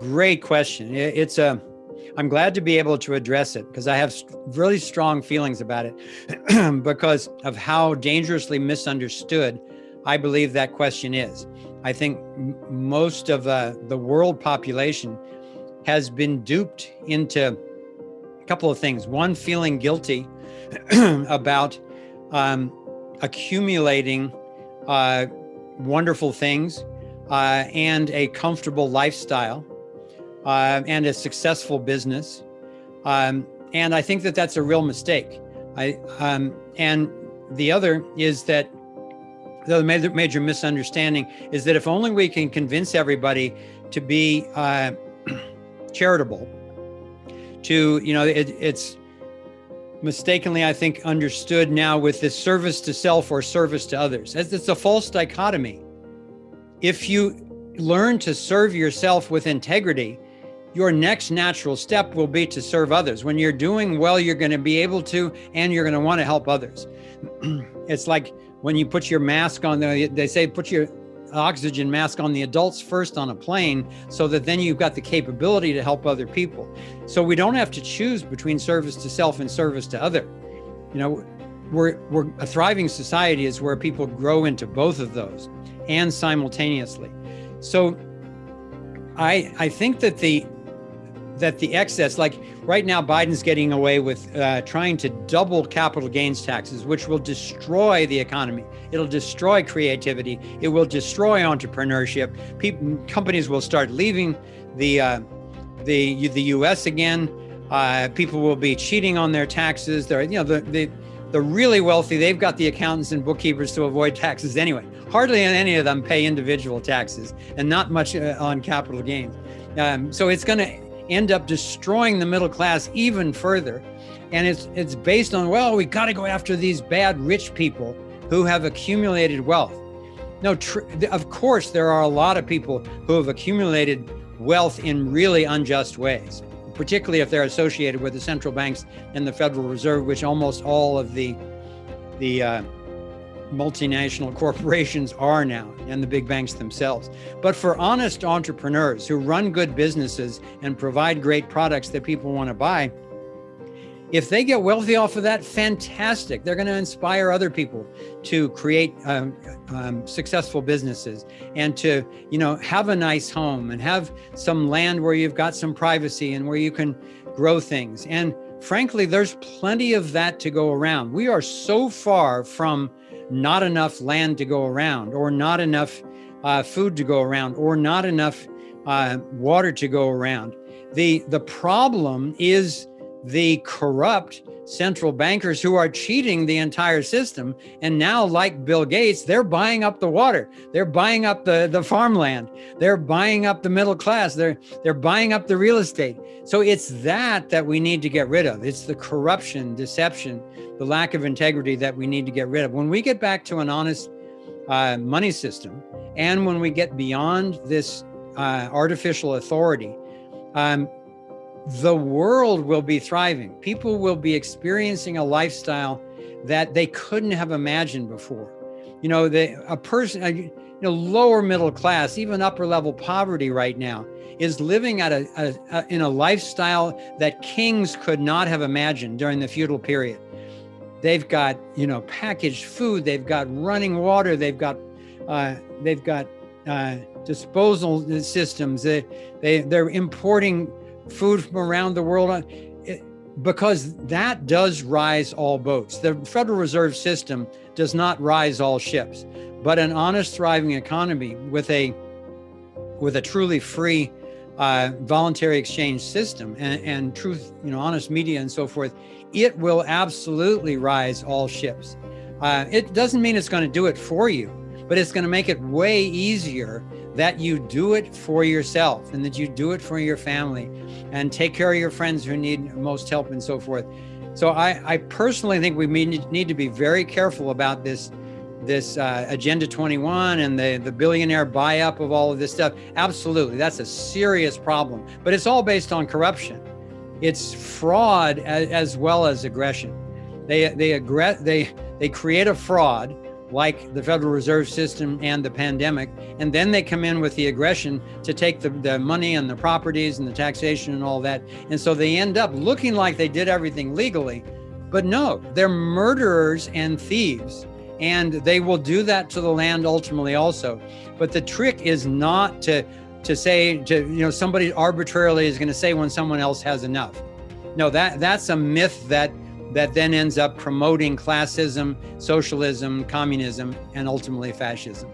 Great question. I'm glad to be able to address it because I have really strong feelings about it because of how dangerously misunderstood I believe that question is. I think most of the world population has been duped into a couple of things. One, feeling guilty about accumulating wonderful things and a comfortable lifestyle and a successful business. And I think that that's a real mistake. And the other is that the major misunderstanding is that if only we can convince everybody to be charitable, it's mistakenly, I think, understood now with this service to self or service to others. It's a false dichotomy. If you learn to serve yourself with integrity, your next natural step will be to serve others. When you're doing well, you're going to be able to, and you're going to want to help others. It's like when you put your mask on, they say put your oxygen mask on the adults first on a plane, so that then you've got the capability to help other people. So we don't have to choose between service to self and service to other. We're a thriving society is where people grow into both of those and simultaneously. So I think that the excess, like right now, Biden's getting away with trying to double capital gains taxes, which will destroy the economy. It'll destroy creativity. It will destroy entrepreneurship. Companies will start leaving the U.S. again. People will be cheating on their taxes. The really wealthy, they've got the accountants and bookkeepers to avoid taxes anyway. Hardly any of them pay individual taxes, and not much on capital gains. So it's going to end up destroying the middle class even further. And it's based on, well, we got to go after these bad rich people who have accumulated wealth. No, of course, there are a lot of people who have accumulated wealth in really unjust ways, particularly if they're associated with the central banks and the Federal Reserve, which almost all of the multinational corporations are now, and the big banks themselves. But for honest entrepreneurs who run good businesses and provide great products that people want to buy, if they get wealthy off of that, fantastic. They're going to inspire other people to create successful businesses and to, have a nice home and have some land where you've got some privacy and where you can grow things. And frankly, there's plenty of that to go around. We are so far from not enough land to go around, or not enough food to go around, or not enough water to go around. The problem is the corrupt central bankers who are cheating the entire system. And now, like Bill Gates, they're buying up the water. They're buying up the farmland. They're buying up the middle class. They're buying up the real estate. So it's that we need to get rid of. It's the corruption, deception, the lack of integrity that we need to get rid of. When we get back to an honest money system, and when we get beyond this artificial authority, the world will be thriving. People will be experiencing a lifestyle that they couldn't have imagined before. A person, lower middle class, even upper level poverty right now, is living at in a lifestyle that kings could not have imagined during the feudal period. They've got, packaged food. They've got running water. They've got disposal systems. They're importing food from around the world, because that does rise all boats. The Federal Reserve System does not rise all ships, but an honest, thriving economy with a truly free voluntary exchange system and truth, honest media and so forth, it will absolutely rise all ships. It doesn't mean it's going to do it for you, but it's going to make it way easier that you do it for yourself and that you do it for your family and take care of your friends who need most help and so forth. So I personally think we need to be very careful about this Agenda 21 and the billionaire buy-up of all of this stuff. Absolutely, that's a serious problem, but it's all based on corruption. It's fraud as well as aggression. They create a fraud like the Federal Reserve System and the pandemic. And then they come in with the aggression to take the money and the properties and the taxation and all that. And so they end up looking like they did everything legally, but no, they're murderers and thieves. And they will do that to the land ultimately also. But the trick is not to say, somebody arbitrarily is going to say when someone else has enough. No, that's a myth that then ends up promoting classism, socialism, communism, and ultimately fascism.